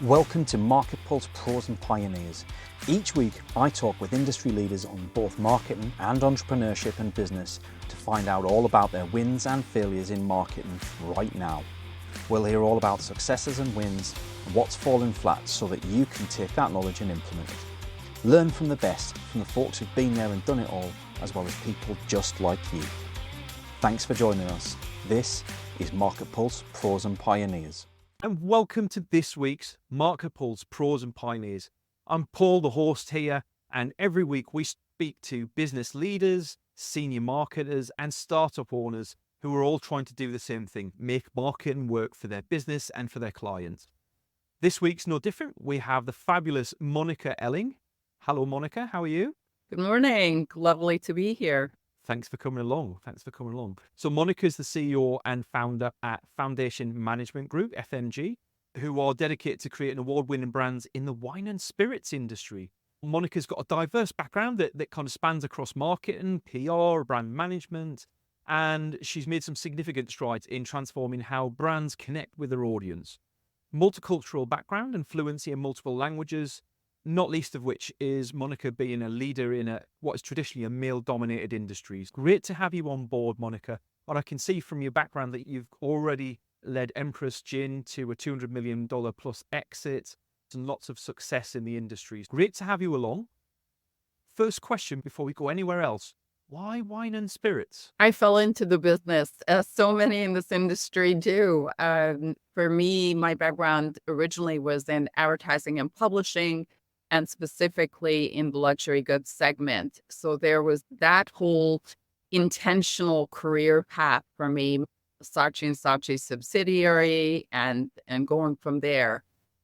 Welcome to MarketPulse Pros and Pioneers. Each week, I talk with industry leaders on both marketing and entrepreneurship and business to find out all about their wins and failures in marketing right now. We'll hear all about successes and wins and what's fallen flat so that you can take that knowledge and implement it. Learn from the best, from the folks who've been there and done it all, as well as people just like you. Thanks for joining us. This is MarketPulse Pros and Pioneers. And welcome to this week's MarketPulse Pros and Pioneers. I'm Paul, the host here, and every week we speak to business leaders, senior marketers, and startup owners who are all trying to do the same thing, make marketing work for their business and for their clients. This week's no different. We have the fabulous Monika Elling. Hello, Monika. How are you? Good morning. Lovely to be here. Thanks for coming along. So Monika is the CEO and founder at Foundation Management Group, FMG, who are dedicated to creating award-winning brands in the wine and spirits industry. Monika's got a diverse background that kind of spans across marketing, PR, brand management, and she's made some significant strides in transforming how brands connect with their audience. Multicultural background and fluency in multiple languages, not least of which is Monika being a leader in what is traditionally a male-dominated industry. Great to have you on board, Monika. But I can see from your background that you've already led Empress Gin to a $200 million plus exit and lots of success in the industry. Great to have you along. First question before we go anywhere else. Why wine and spirits? I fell into the business, as so many in this industry do. For me, my background originally was in advertising and publishing, and specifically in the luxury goods segment. So there was that whole intentional career path for me, Saatchi & Saatchi subsidiary, and going from there.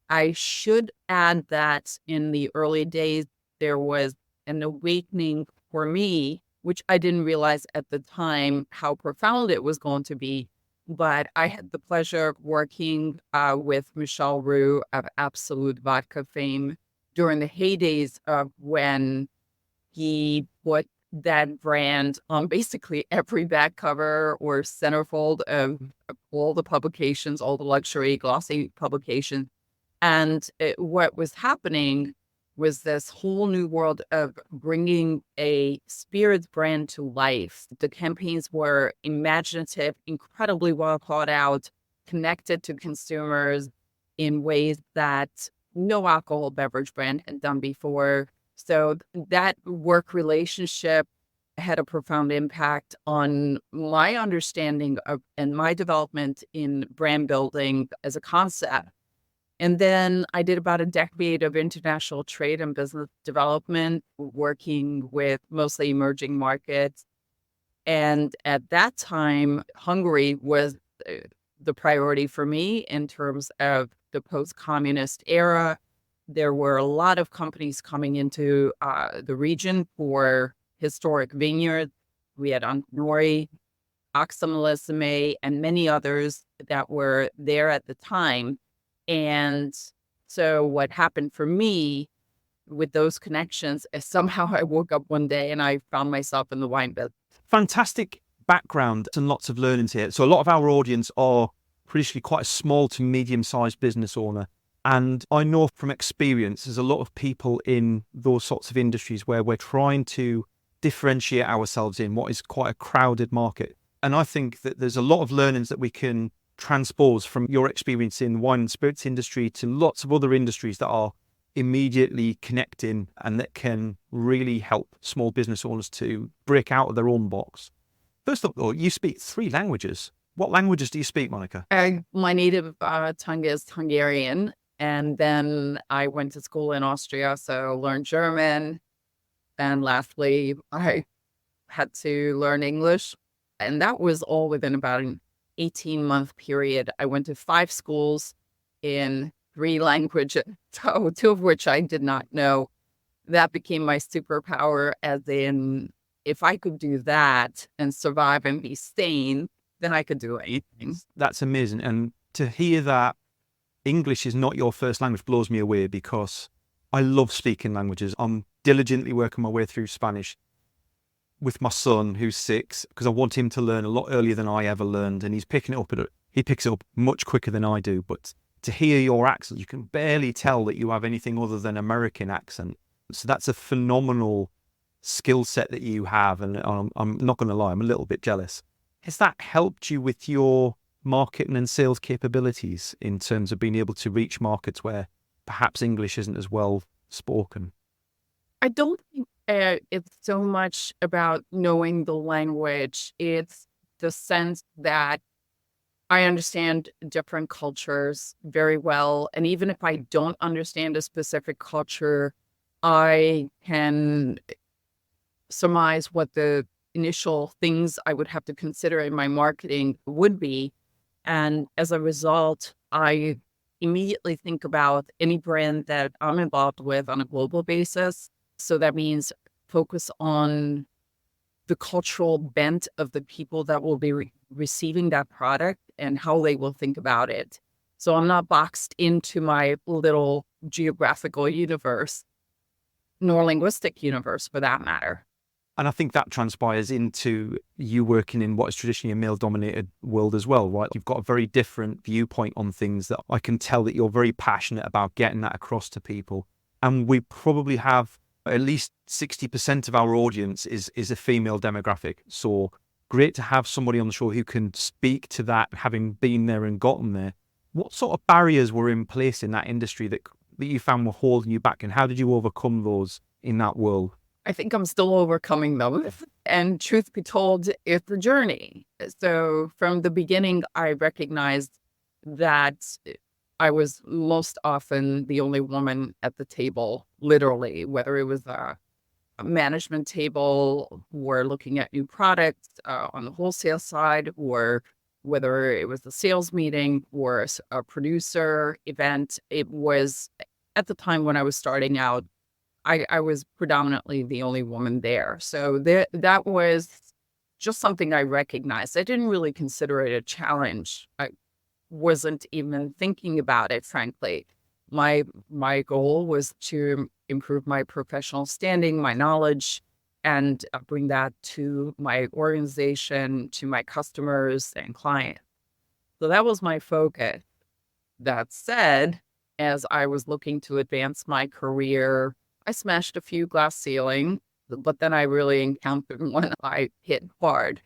I should add that in the early days, there was an awakening for me, which I didn't realize at the time how profound it was going to be. But I had the pleasure of working with Michel Roux of Absolute Vodka fame during the heydays of when he put that brand on basically every back cover or centerfold of all the publications, all the luxury glossy publications. And what was happening was this whole new world of bringing a spirits brand to life. The campaigns were imaginative, incredibly well thought out, connected to consumers in ways that no alcohol beverage brand had done before. So that work relationship had a profound impact on my understanding of and my development in brand building as a concept. And then I did about a decade of international trade and business development, working with mostly emerging markets. And at that time, Hungary was the priority for me in terms of the post-communist era. There were a lot of companies coming into the region for historic vineyards. We had Antinori, Oxamalesime, and many others that were there at the time. And so what happened for me with those connections is somehow I woke up one day and I found myself in the wine business. Fantastic background and lots of learnings here. So a lot of our audience are traditionally quite a small to medium-sized business owner. And I know from experience, there's a lot of people in those sorts of industries where we're trying to differentiate ourselves in what is quite a crowded market. And I think that there's a lot of learnings that we can transpose from your experience in the wine and spirits industry to lots of other industries that are immediately connecting and that can really help small business owners to break out of their own box. First of all, you speak 3 languages. What languages do you speak, Monika? My native tongue is Hungarian. And then I went to school in Austria, so learned German. And lastly, I had to learn English. And that was all within about an 18-month period. I went to 5 schools in 3 languages, so 2 of which I did not know. That became my superpower, as in, if I could do that and survive and be sane, then I could do anything. That's amazing. And to hear that English is not your first language blows me away, because I love speaking languages. I'm diligently working my way through Spanish with my son, who's 6, because I want him to learn a lot earlier than I ever learned. And he picks it up much quicker than I do. But to hear your accent, you can barely tell that you have anything other than American accent. So that's a phenomenal skill set that you have. And I'm not going to lie, I'm a little bit jealous. Has that helped you with your marketing and sales capabilities in terms of being able to reach markets where perhaps English isn't as well spoken? I don't think it's so much about knowing the language. It's the sense that I understand different cultures very well. And even if I don't understand a specific culture, I can surmise what the initial things I would have to consider in my marketing would be. And as a result, I immediately think about any brand that I'm involved with on a global basis. So that means focus on the cultural bent of the people that will be receiving that product and how they will think about it. So I'm not boxed into my little geographical universe, nor linguistic universe for that matter. And I think that transpires into you working in what is traditionally a male-dominated world as well, right? You've got a very different viewpoint on things that I can tell that you're very passionate about getting that across to people. And we probably have at least 60% of our audience is a female demographic. So great to have somebody on the show who can speak to that, having been there and gotten there. What sort of barriers were in place in that industry that you found were holding you back, and how did you overcome those in that world? I think I'm still overcoming them. And truth be told, it's a journey. So from the beginning, I recognized that I was most often the only woman at the table, literally, whether it was a management table or looking at new products on the wholesale side, or whether it was a sales meeting or a producer event. It was at the time when I was starting out, I was predominantly the only woman there. So that was just something I recognized. I didn't really consider it a challenge. I wasn't even thinking about it, frankly. My goal was to improve my professional standing, my knowledge, and bring that to my organization, to my customers and clients. So that was my focus. That said, as I was looking to advance my career, I smashed a few glass ceilings, but then I really encountered one I hit hard.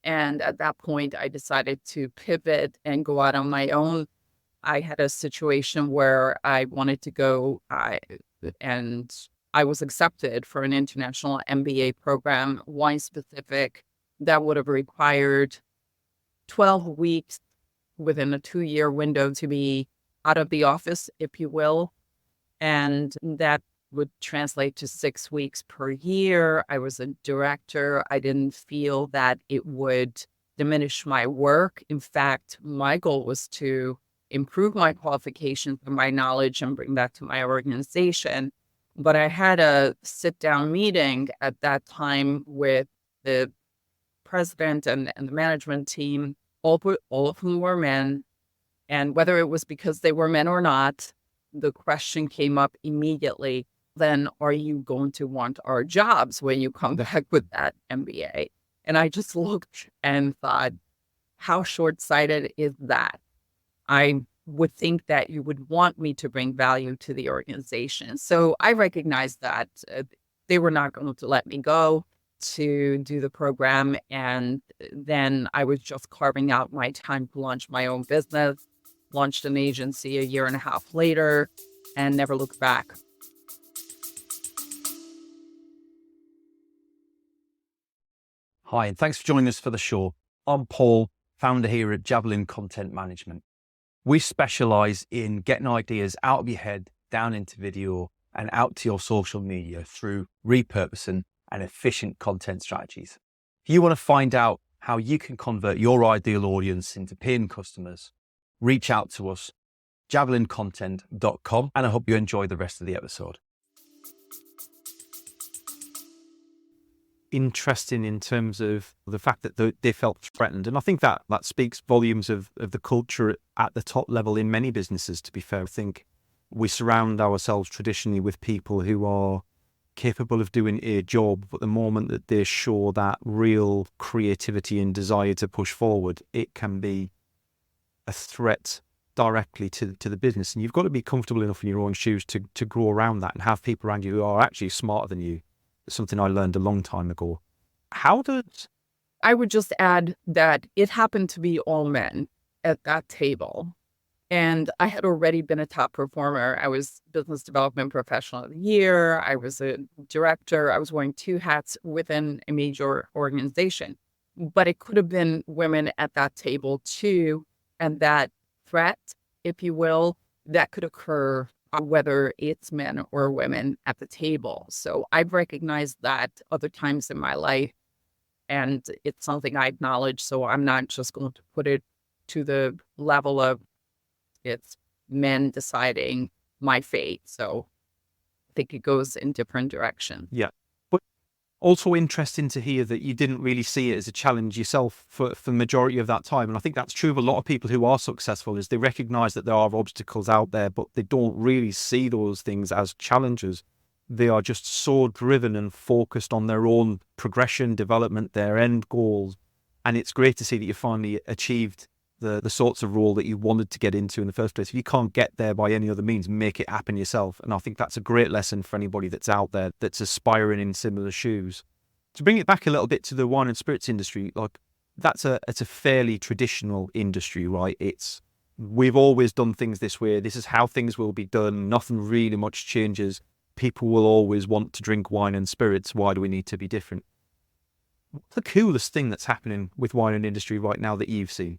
And at that point, I decided to pivot and go out on my own. I had a situation where I wanted to go, and I was accepted for an international MBA program, wine specific, that would have required 12 weeks within a 2-year window to be out of the office, if you will. And that would translate to 6 weeks per year. I was a director. I didn't feel that it would diminish my work. In fact, my goal was to improve my qualifications and my knowledge and bring that to my organization. But I had a sit-down meeting at that time with the president and the management team, all of whom were men. And whether it was because they were men or not, the question came up immediately. Then are you going to want our jobs when you come back with that MBA? And I just looked and thought, how short-sighted is that? I would think that you would want me to bring value to the organization. So I recognized that they were not going to let me go to do the program. And then I was just carving out my time to launch my own business, launched an agency a year and a half later, and never looked back. Hi, and thanks for joining us for the show. I'm Paul, founder here at Javelin Content Management. We specialize in getting ideas out of your head, down into video, and out to your social media through repurposing and efficient content strategies. If you want to find out how you can convert your ideal audience into paying customers, reach out to us, javelincontent.com, and I hope you enjoy the rest of the episode. Interesting in terms of the fact that they felt threatened. And I think that speaks volumes of the culture at the top level in many businesses, to be fair. I think we surround ourselves traditionally with people who are capable of doing a job, but the moment that they show that real creativity and desire to push forward, it can be a threat directly to the business. And you've got to be comfortable enough in your own shoes to grow around that and have people around you who are actually smarter than you. It's something I learned a long time ago. How does... I would just add that it happened to be all men at that table. And I had already been a top performer. I was business development professional of the year. I was a director. I was wearing 2 hats within a major organization. But it could have been women at that table too. And that threat, if you will, that could occur whether it's men or women at the table. So I've recognized that other times in my life. And it's something I acknowledge. So I'm not just going to put it to the level of it's men deciding my fate. So I think it goes in different directions. Yeah. But also interesting to hear that you didn't really see it as a challenge yourself for the majority of that time. And I think that's true of a lot of people who are successful, is they recognize that there are obstacles out there, but they don't really see those things as challenges. They are just so driven and focused on their own progression, development, their end goals. And it's great to see that you finally achieved the sorts of role that you wanted to get into in the first place. If you can't get there by any other means, make it happen yourself. And I think that's a great lesson for anybody that's out there that's aspiring in similar shoes. To bring it back a little bit to the wine and spirits industry, like it's a fairly traditional industry, right? We've always done things this way. This is how things will be done. Nothing really much changes. People will always want to drink wine and spirits. Why do we need to be different? What's the coolest thing that's happening with wine and industry right now that you've seen?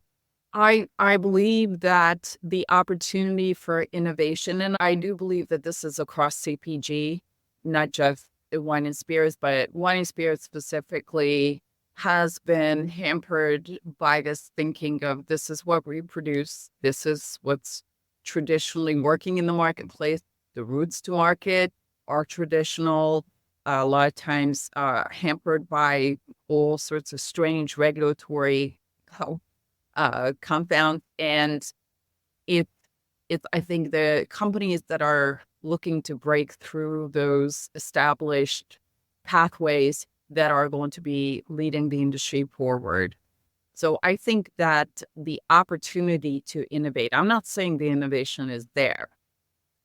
I believe that the opportunity for innovation, and I do believe that this is across CPG, not just wine and spirits, but wine and spirits specifically has been hampered by this thinking of this is what we produce. This is what's traditionally working in the marketplace. The routes to market are traditional, a lot of times hampered by all sorts of strange regulatory compound. And I think the companies that are looking to break through those established pathways that are going to be leading the industry forward. So I think that the opportunity to innovate, I'm not saying the innovation is there.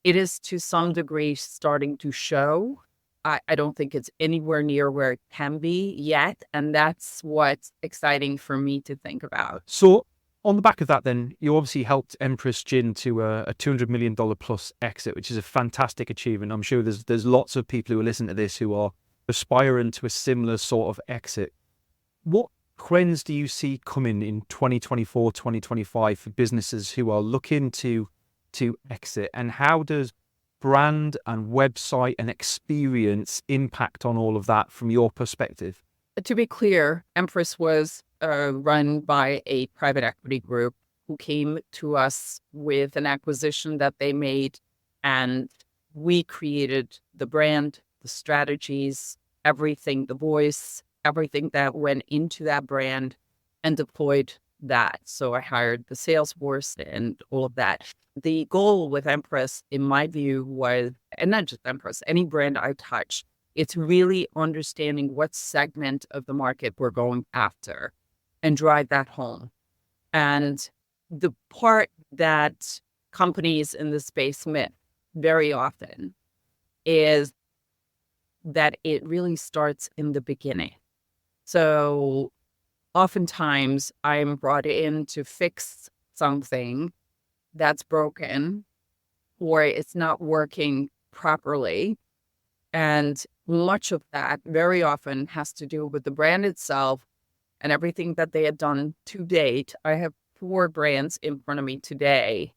It is to some degree starting to show. I don't think it's anywhere near where it can be yet. And that's what's exciting for me to think about. So on the back of that, then, you obviously helped Empress Gin to a $200 million plus exit, which is a fantastic achievement. I'm sure there's lots of people who listen to this who are aspiring to a similar sort of exit. What trends do you see coming in 2024, 2025 for businesses who are looking to exit? And how does brand and website and experience impact on all of that from your perspective? To be clear, Empress was run by a private equity group who came to us with an acquisition that they made, and we created the brand, the strategies, everything, the voice, everything that went into that brand, and deployed that. So I hired the sales force and all of that. The goal with Empress, in my view, was, and not just Empress, any brand I touch, it's really understanding what segment of the market we're going after and drive that home. And the part that companies in this space miss very often is that it really starts in the beginning. So oftentimes I'm brought in to fix something that's broken or it's not working properly. And much of that very often has to do with the brand itself and everything that they had done to date. I have 4 brands in front of me today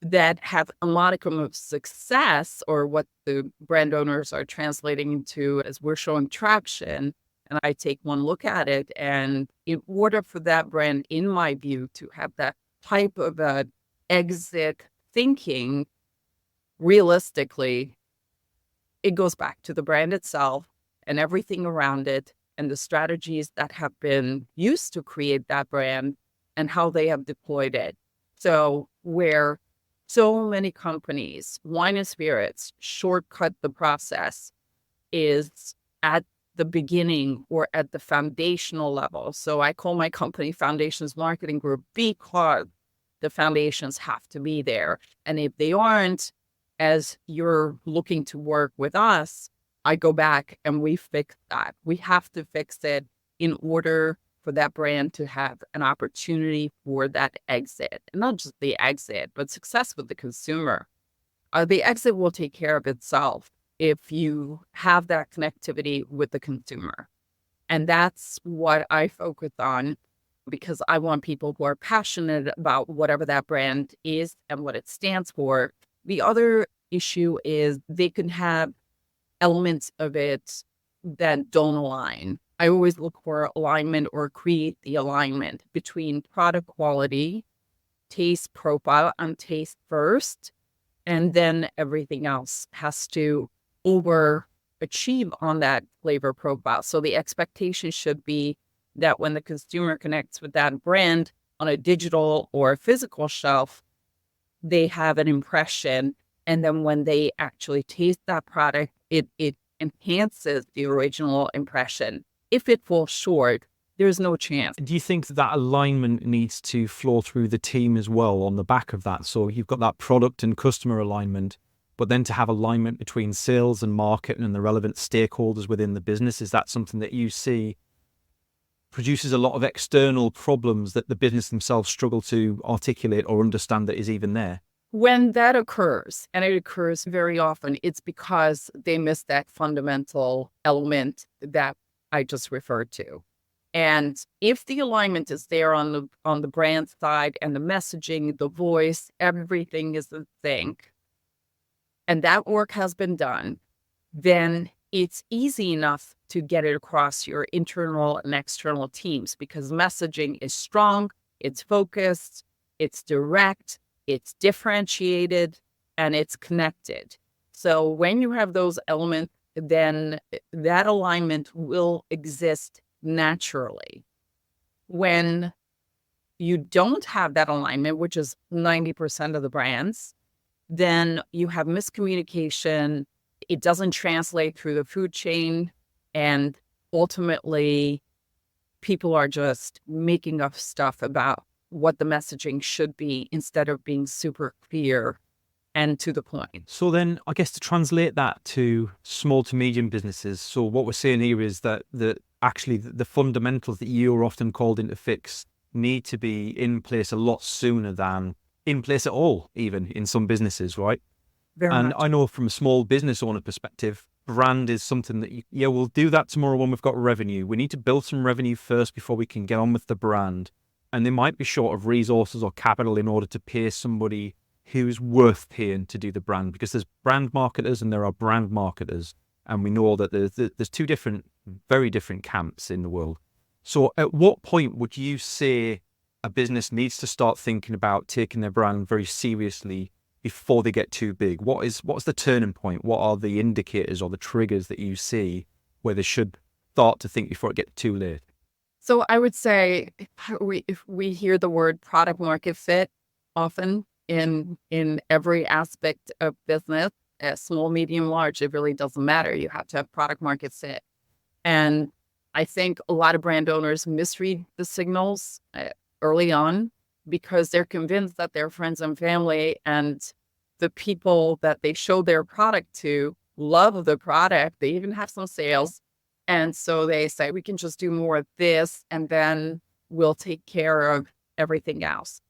that have a modicum of success, or what the brand owners are translating into as we're showing traction. And I take one look at it, and in order for that brand, in my view, to have that type of exit thinking, realistically, it goes back to the brand itself and everything around it and the strategies that have been used to create that brand and how they have deployed it. So where so many companies, wine and spirits, shortcut the process is at the beginning or at the foundational level. So I call my company Foundations Marketing Group because the foundations have to be there. And if they aren't, as you're looking to work with us, I go back and we fix that. We have to fix it in order for that brand to have an opportunity for that exit. And not just the exit, but success with the consumer. The exit will take care of itself if you have that connectivity with the consumer. And that's what I focus on, because I want people who are passionate about whatever that brand is and what it stands for. The other issue is they can have elements of it that don't align. I always look for alignment or create the alignment between product quality, taste profile, and taste first. And then everything else has to overachieve on that flavor profile. So the expectation should be that when the consumer connects with that brand on a digital or physical shelf, they have an impression. And then when they actually taste that product, it enhances the original impression. If it falls short, there's no chance. Do you think that alignment needs to flow through the team as well on the back of that? So you've got that product and customer alignment, but then to have alignment between sales and marketing and the relevant stakeholders within the business, is that something that you see produces a lot of external problems that the business themselves struggle to articulate or understand that is even there? When that occurs, and it occurs very often, it's because they miss that fundamental element that I just referred to. And if the alignment is there on the brand side and the messaging, the voice, everything is in sync, and that work has been done, then it's easy enough to get it across your internal and external teams, because messaging is strong, it's focused, it's direct, it's differentiated, and it's connected. So when you have those elements, then that alignment will exist naturally. When you don't have that alignment, which is 90% of the brands, then you have miscommunication. It doesn't translate through the food chain. And ultimately, people are just making up stuff about what the messaging should be instead of being super clear and to the point. So then I guess to translate that to small to medium businesses. So what we're saying here is that actually the fundamentals that you're often called in to fix need to be in place a lot sooner than in place at all, even in some businesses, right? Very and much. I know from a small business owner perspective, brand is something that, we'll do that tomorrow when we've got revenue. We need to build some revenue first before we can get on with the brand. And they might be short of resources or capital in order to pay somebody who's worth paying to do the brand, because there's brand marketers and there are brand marketers. And we know that there's two very different camps in the world. So at what point would you say a business needs to start thinking about taking their brand very seriously before they get too big? What's the turning point? What are the indicators or the triggers that you see where they should start to think before it gets too late? So I would say if we hear the word product market fit often in every aspect of business, small, medium, large, it really doesn't matter. You have to have product market fit. And I think a lot of brand owners misread the signals early on because they're convinced that their friends and family and the people that they show their product to love the product. They even have some sales. And so they say, we can just do more of this and then we'll take care of everything else.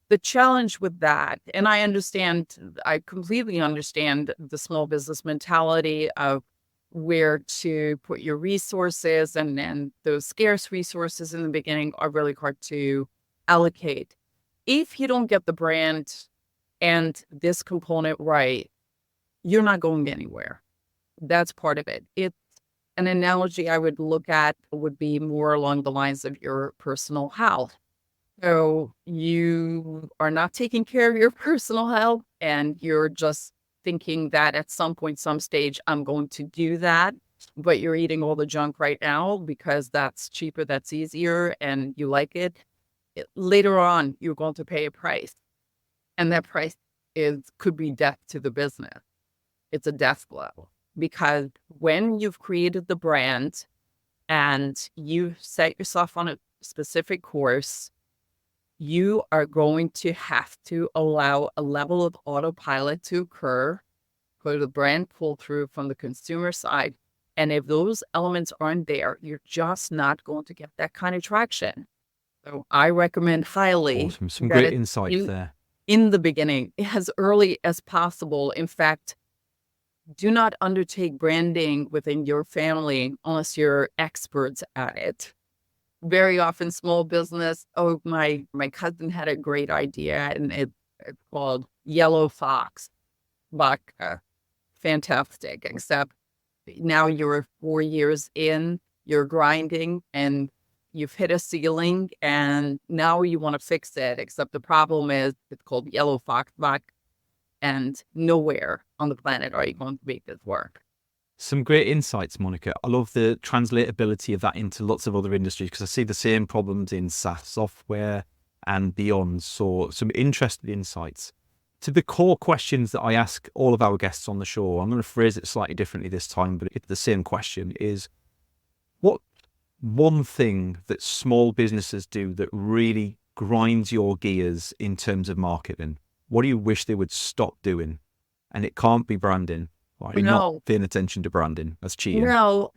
The challenge with that, and I completely understand the small business mentality of where to put your resources, and those scarce resources in the beginning are really hard to allocate. If you don't get the brand and this component right, you're not going anywhere. That's part of it. It's an analogy I would look at would be more along the lines of your personal health. So you are not taking care of your personal health and you're just thinking that at some point, some stage, I'm going to do that, but you're eating all the junk right now because that's cheaper, that's easier, and you like it. Later on, you're going to pay a price. And that price could be death to the business. It's a death blow. Because when you've created the brand and you set yourself on a specific course, you are going to have to allow a level of autopilot to occur for the brand pull through from the consumer side. And if those elements aren't there, you're just not going to get that kind of traction. So I recommend highly Awesome. Some that great it- insights there. in the beginning, as early as possible. In fact, do not undertake branding within your family unless you're experts at it. Very often, small business. Oh, my cousin had a great idea, and it's called Yellow Fox vodka. Fantastic. Except now you're 4 years in, you're grinding, and you've hit a ceiling, and now you want to fix it. Except the problem is it's called Yellow Fox vodka, and nowhere on the planet are you going to make this work. Some great insights, Monika. I love the translatability of that into lots of other industries because I see the same problems in SaaS software and beyond. So some interesting insights. To the core questions that I ask all of our guests on the show, I'm going to phrase it slightly differently this time, but it's the same question, is what one thing that small businesses do that really grinds your gears in terms of marketing? What do you wish they would stop doing? And it can't be branding. Right? You're not paying attention to branding. That's cheating. No,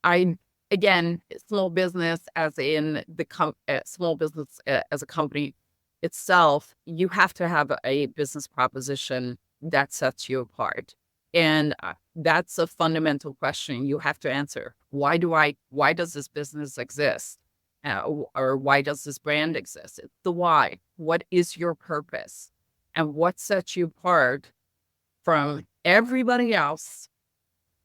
I again, small business as in the small business as a company itself, you have to have a business proposition that sets you apart. And that's a fundamental question you have to answer. Why does this business exist? Or why does this brand exist? It's the why. What is your purpose? And what sets you apart from everybody else?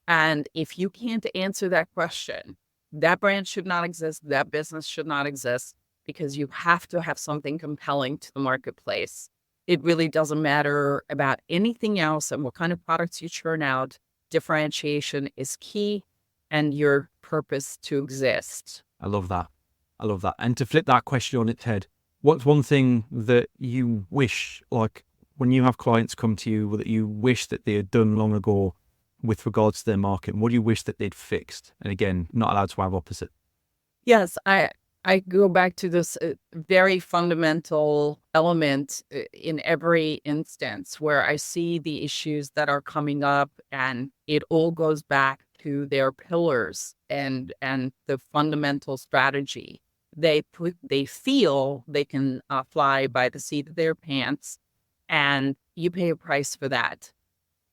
And if you can't answer that question, that brand should not exist, that business should not exist, because you have to have something compelling to the marketplace. It really doesn't matter about anything else and what kind of products you churn out. Differentiation is key, and your purpose to exist. I love that. I love that. And to flip that question on its head, what's one thing that you wish, like when you have clients come to you, that you wish that they had done long ago with regards to their market? What do you wish that they'd fixed? And again, not allowed to have opposite. Yes, I go back to this very fundamental element in every instance where I see the issues that are coming up, and it all goes back to their pillars and the fundamental strategy. They feel they can fly by the seat of their pants, and you pay a price for that.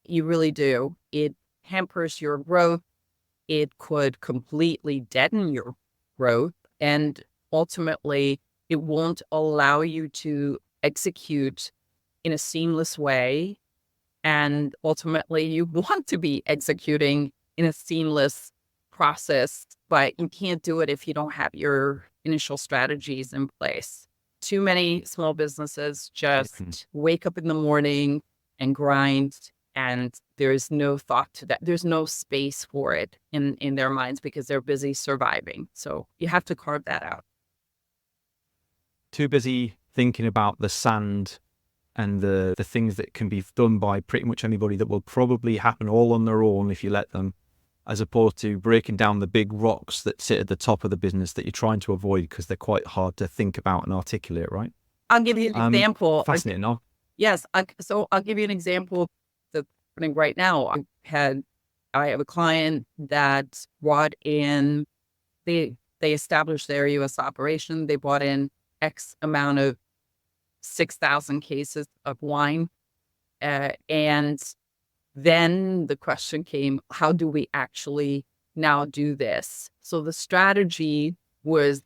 You really do. It hampers your growth. It could completely deaden your growth, and ultimately, it won't allow you to execute in a seamless way. And ultimately, you want to be executing in a seamless process, but you can't do it if you don't have your initial strategies in place. Too many small businesses just wake up in the morning and grind, and there's no thought to that. There's no space for it in their minds because they're busy surviving. So you have to carve that out. Too busy thinking about the sand and the things that can be done by pretty much anybody that will probably happen all on their own if you let them, as opposed to breaking down the big rocks that sit at the top of the business that you're trying to avoid because they're quite hard to think about and articulate, right? I'll give you an example. Fascinating. Yes. So I'll give you an example that's happening right now. I have a client that brought in, they established their U.S. operation. They brought in X amount of 6,000 cases of wine. And then the question came, how do we actually now do this? So the strategy was,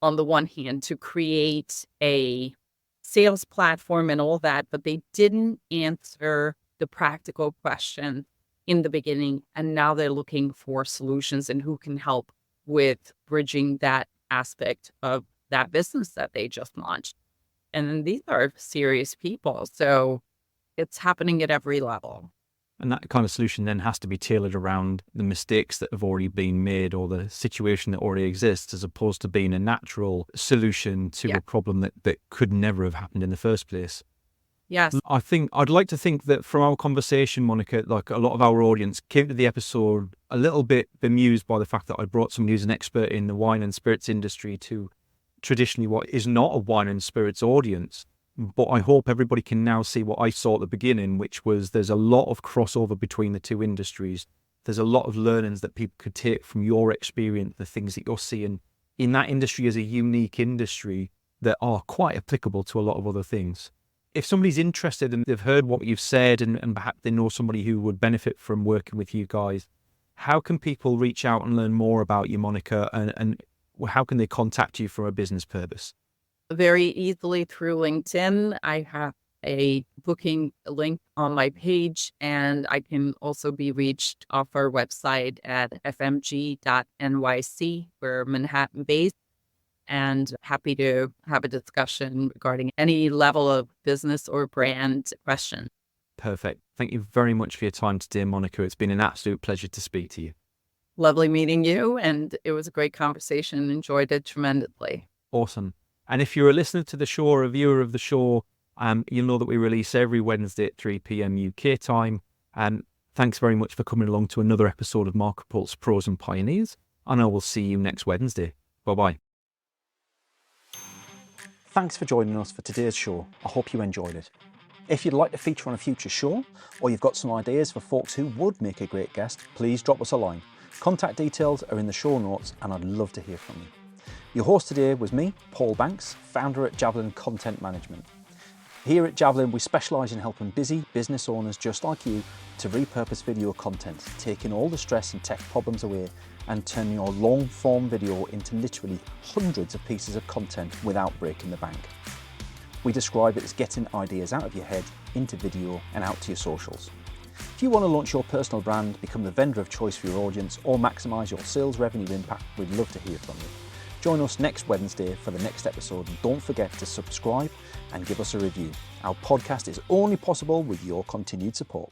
on the one hand, to create a sales platform and all that, but they didn't answer the practical question in the beginning. And now they're looking for solutions and who can help with bridging that aspect of that business that they just launched. And these are serious people. So it's happening at every level. And that kind of solution then has to be tailored around the mistakes that have already been made or the situation that already exists, as opposed to being a natural solution to a problem that could never have happened in the first place. Yes. I'd like to think that from our conversation, Monika, like a lot of our audience came to the episode a little bit bemused by the fact that I brought somebody who's an expert in the wine and spirits industry to traditionally what is not a wine and spirits audience. But I hope everybody can now see what I saw at the beginning, which was there's a lot of crossover between the two industries. There's a lot of learnings that people could take from your experience, the things that you're seeing in that industry as a unique industry that are quite applicable to a lot of other things. If somebody's interested and they've heard what you've said and perhaps they know somebody who would benefit from working with you guys, how can people reach out and learn more about you, Monika, and how can they contact you for a business purpose? Very easily through LinkedIn. I have a booking link on my page, and I can also be reached off our website at fmg.nyc. We're Manhattan based, and happy to have a discussion regarding any level of business or brand question. Perfect. Thank you very much for your time today, Monika. It's been an absolute pleasure to speak to you. Lovely meeting you, and it was a great conversation. Enjoyed it tremendously. Awesome. And if you're a listener to the show or a viewer of the show, you'll know that we release every Wednesday at 3 p.m. UK time. Thanks very much for coming along to another episode of MarketPulse Pros and Pioneers, and I will see you next Wednesday. Bye-bye. Thanks for joining us for today's show. I hope you enjoyed it. If you'd like to feature on a future show, or you've got some ideas for folks who would make a great guest, please drop us a line. Contact details are in the show notes, and I'd love to hear from you. Your host today was me, Paul Banks, founder at Javelin Content Management. Here at Javelin, we specialise in helping busy business owners just like you to repurpose video content, taking all the stress and tech problems away and turning your long-form video into literally hundreds of pieces of content without breaking the bank. We describe it as getting ideas out of your head into video and out to your socials. If you want to launch your personal brand, become the vendor of choice for your audience, or maximise your sales revenue impact, we'd love to hear from you. Join us next Wednesday for the next episode, and don't forget to subscribe and give us a review. Our podcast is only possible with your continued support.